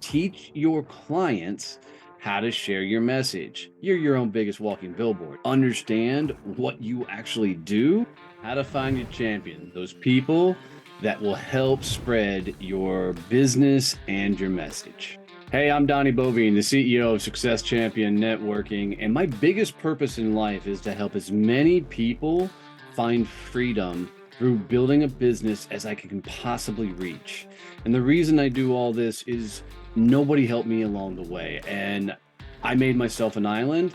Teach your clients how to share your message. You're your own biggest walking billboard. Understand what you actually do, how to find your champion, those people that will help spread your business and your message. Hey, I'm Donnie Boivin, the CEO of Success Champion Networking, and my biggest purpose in life is to help as many people find freedom through building a business as I can possibly reach. And the reason I do all this is nobody helped me along the way, and I made myself an island,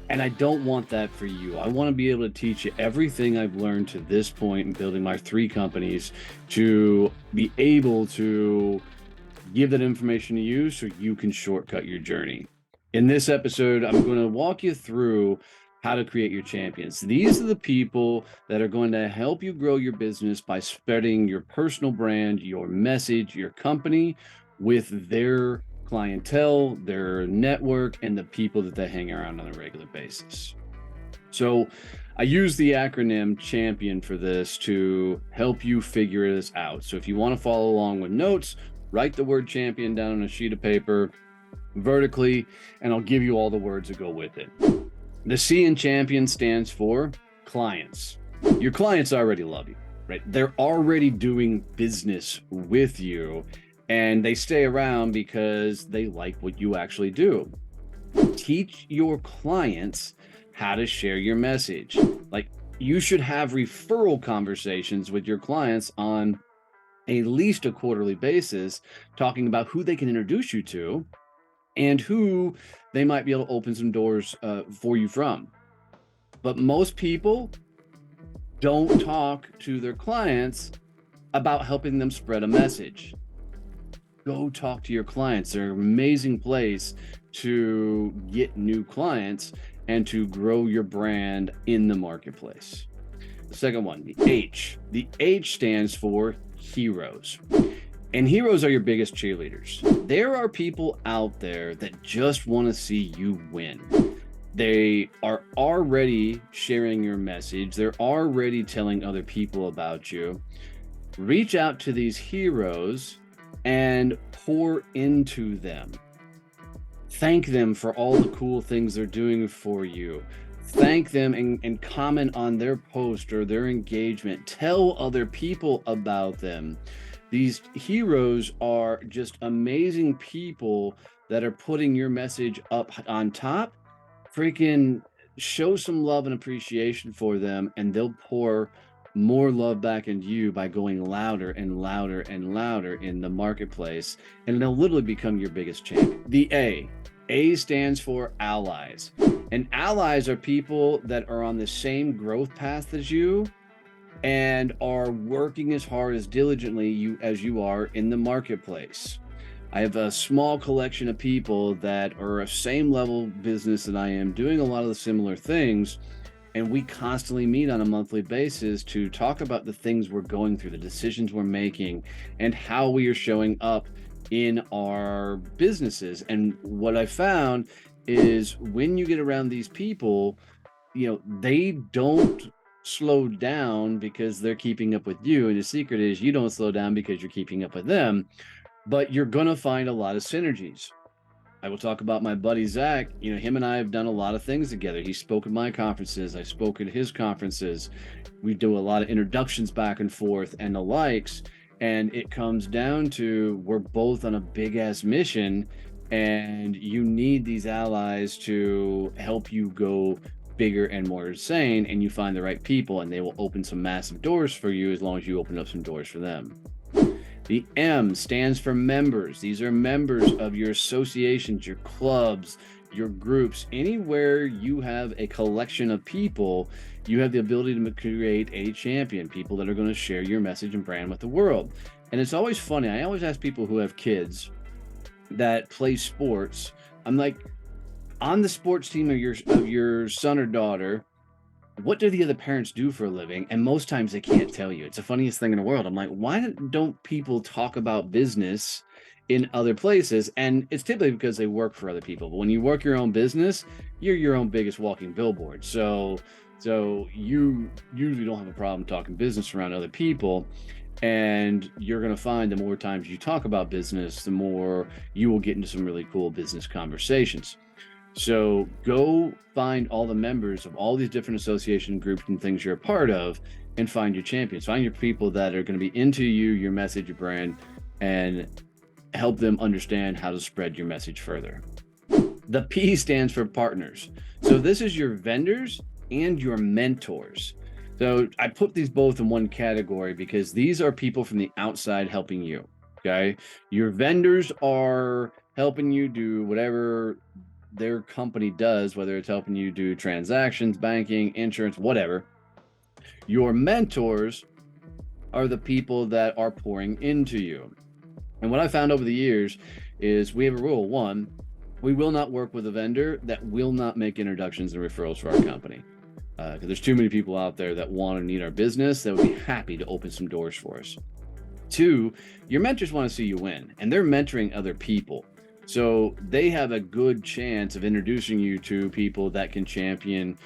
and I don't want that for you. I want to be able to teach you everything I've learned to this point in building my 3 companies to be able to give that information to you so you can shortcut your journey. In this episode, I'm going to walk you through how to create your champions. These are the people that are going to help you grow your business by spreading your personal brand, your message, your company with their clientele, their network, and the people that they hang around on a regular basis. So I use the acronym CHAMPION for this to help you figure this out. So if you want to follow along with notes, write the word champion down on a sheet of paper vertically, and I'll give you all the words that go with it. The C in champion stands for clients. Your clients already love you, right? They're already doing business with you, and they stay around because they like what you actually do. Teach your clients how to share your message. Like, you should have referral conversations with your clients on at least a quarterly basis, talking about who they can introduce you to and who they might be able to open some doors for you from. But most people don't talk to their clients about helping them spread a message. Go talk to your clients. They're an amazing place to get new clients and to grow your brand in the marketplace. The second one, the H. The H stands for heroes. And heroes are your biggest cheerleaders. There are people out there that just want to see you win. They are already sharing your message. They're already telling other people about you. Reach out to these heroes and pour into them. Thank them for all the cool things they're doing for you. Thank them and comment on their post or their engagement. Tell other people about them. These heroes are just amazing people that are putting your message up on top. Freaking show some love and appreciation for them, and they'll pour more love back into you by going louder and louder and louder in the marketplace, and they'll literally become your biggest champion. The A. A stands for allies. And allies are people that are on the same growth path as you and are working as hard as diligently as you are in the marketplace. I have a small collection of people that are a same level business that I am, doing a lot of the similar things, and we constantly meet on a monthly basis to talk about the things we're going through, the decisions we're making, and how we are showing up in our businesses. And what I found is when you get around these people, they don't slow down because they're keeping up with you. And the secret is you don't slow down because you're keeping up with them, but you're going to find a lot of synergies. I will talk about my buddy Zach. Him and I have done a lot of things together. He spoke at my conferences. I spoke at his conferences. We do a lot of introductions back and forth and the likes. And it comes down to we're both on a big ass mission, and you need these allies to help you go bigger and more insane, and you find the right people, and they will open some massive doors for you as long as you open up some doors for them. The M stands for members. These are members of your associations, your clubs, your groups. Anywhere you have a collection of people, you have the ability to create a champion, people that are going to share your message and brand with the world. And it's always funny. I always ask people who have kids that play sports, I'm like, on the sports team of your son or daughter, what do the other parents do for a living? And most times they can't tell you. It's the funniest thing in the world. I'm like, why don't people talk about business in other places? And it's typically because they work for other people. But when you work your own business, you're your own biggest walking billboard. So you usually don't have a problem talking business around other people. And you're going to find the more times you talk about business, the more you will get into some really cool business conversations. So go find all the members of all these different association groups and things you're a part of, and find your champions. Find your people that are going to be into you, your message, your brand, and help them understand how to spread your message further. The P stands for partners. So this is your vendors and your mentors. So I put these both in one category because these are people from the outside helping you. Okay. Your vendors are helping you do whatever their company does, whether it's helping you do transactions, banking, insurance, whatever. Your mentors are the people that are pouring into you. And what I found over the years is we have a rule. One, we will not work with a vendor that will not make introductions and referrals for our company. Because there's too many people out there that want to need our business that would be happy to open some doors for us. Two, your mentors want to see you win, and they're mentoring other people. So they have a good chance of introducing you to people that can champion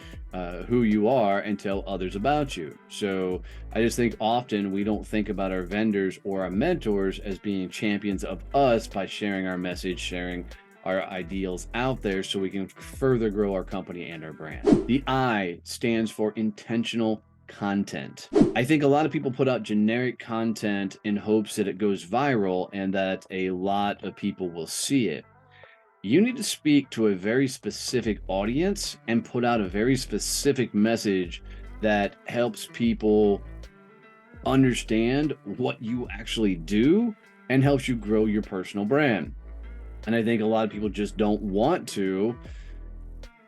who you are and tell others about you. So I just think often we don't think about our vendors or our mentors as being champions of us by sharing our message, sharing our ideals out there so we can further grow our company and our brand. The I stands for intentional content. I think a lot of people put out generic content in hopes that it goes viral and that a lot of people will see it. You need to speak to a very specific audience and put out a very specific message that helps people understand what you actually do and helps you grow your personal brand. And I think a lot of people just don't want to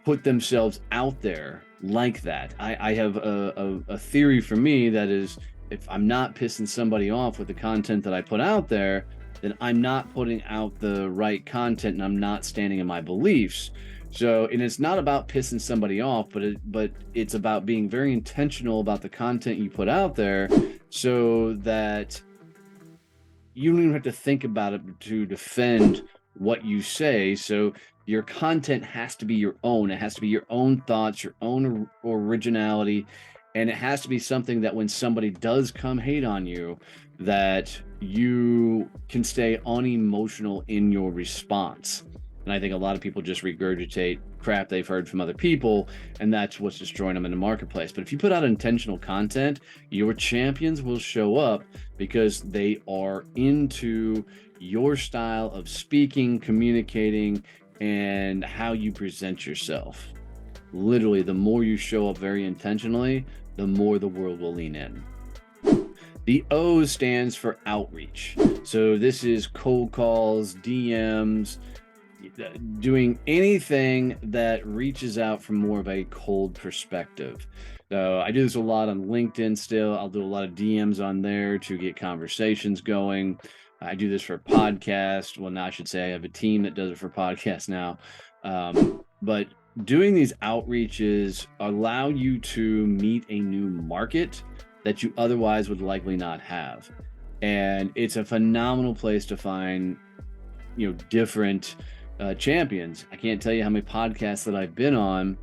put themselves out there like that. I have a theory for me that is, if I'm not pissing somebody off with the content that I put out there, then I'm not putting out the right content and I'm not standing in my beliefs. So, and it's not about pissing somebody off, but it's about being very intentional about the content you put out there so that you don't even have to think about it to defend what you say. So your content has to be your own. It has to be your own thoughts, your own originality, and it has to be something that when somebody does come hate on you, that you can stay unemotional in your response. And I think a lot of people just regurgitate crap they've heard from other people, and that's what's destroying them in the marketplace. But if you put out intentional content, your champions will show up because they are into your style of speaking, communicating, and how you present yourself. Literally, the more you show up very intentionally, the more the world will lean in. The O stands for outreach. So this is cold calls, DMs, doing anything that reaches out from more of a cold perspective. So I do this a lot on LinkedIn still. I'll do a lot of DMs on there to get conversations going. I do this for podcast. Well, now I should say I have a team that does it for podcasts now. But doing these outreaches allow you to meet a new market that you otherwise would likely not have. And it's a phenomenal place to find, different champions. I can't tell you how many podcasts that I've been on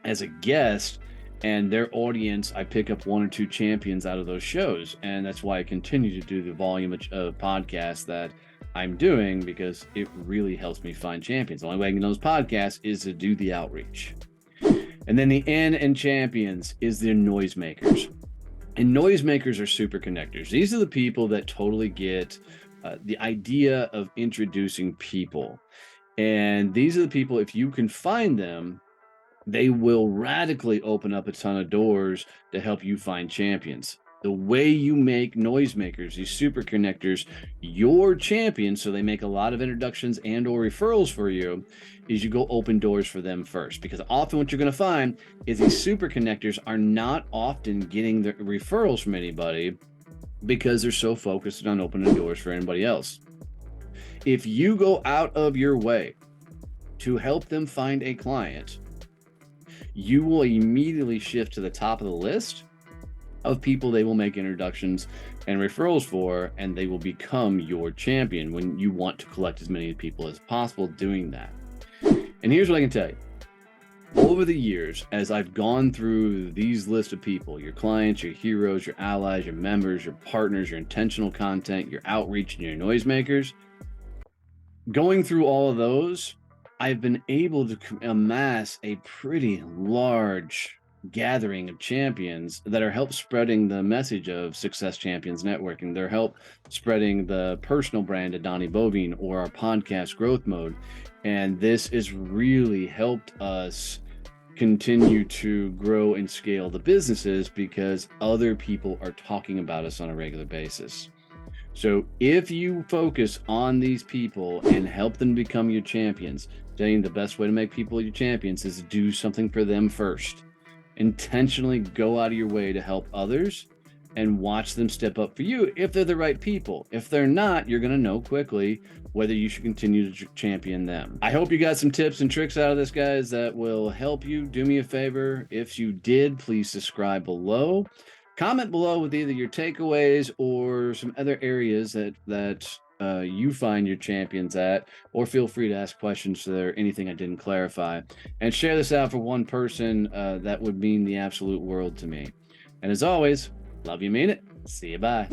as a guest, and their audience, I pick up one or two champions out of those shows. And that's why I continue to do the volume of podcasts that I'm doing, because it really helps me find champions. The only way I can get those podcasts is to do the outreach. And then the N in champions is the noisemakers. And noisemakers are super connectors. These are the people that totally get the idea of introducing people. And these are the people, if you can find them, they will radically open up a ton of doors to help you find champions. The way you make noisemakers, these super connectors, your champions, so they make a lot of introductions and or referrals for you, is you go open doors for them first. Because often what you're going to find is these super connectors are not often getting the referrals from anybody because they're so focused on opening doors for anybody else. If you go out of your way to help them find a client, you will immediately shift to the top of the list of people they will make introductions and referrals for, and they will become your champion when you want to collect as many people as possible doing that. And here's what I can tell you. Over the years, as I've gone through these lists of people, your clients, your heroes, your allies, your members, your partners, your intentional content, your outreach, and your noisemakers, going through all of those, I've been able to amass a pretty large gathering of champions that are help spreading the message of Success Champions Networking. They're help spreading the personal brand of Donnie Boivin or our podcast Growth Mode. And this has really helped us continue to grow and scale the businesses because other people are talking about us on a regular basis. So if you focus on these people and help them become your champions, saying the best way to make people your champions is to do something for them first. Intentionally go out of your way to help others and watch them step up for you if they're the right people. If they're not, you're going to know quickly whether you should continue to champion them. I hope you got some tips and tricks out of this, guys, that will help you. Do me a favor. If you did, please subscribe below. Comment below with either your takeaways or some other areas that you find your champions at, or feel free to ask questions if there's anything I didn't clarify. And share this out for one person. That would mean the absolute world to me. And as always, love you, mean it. See you, bye.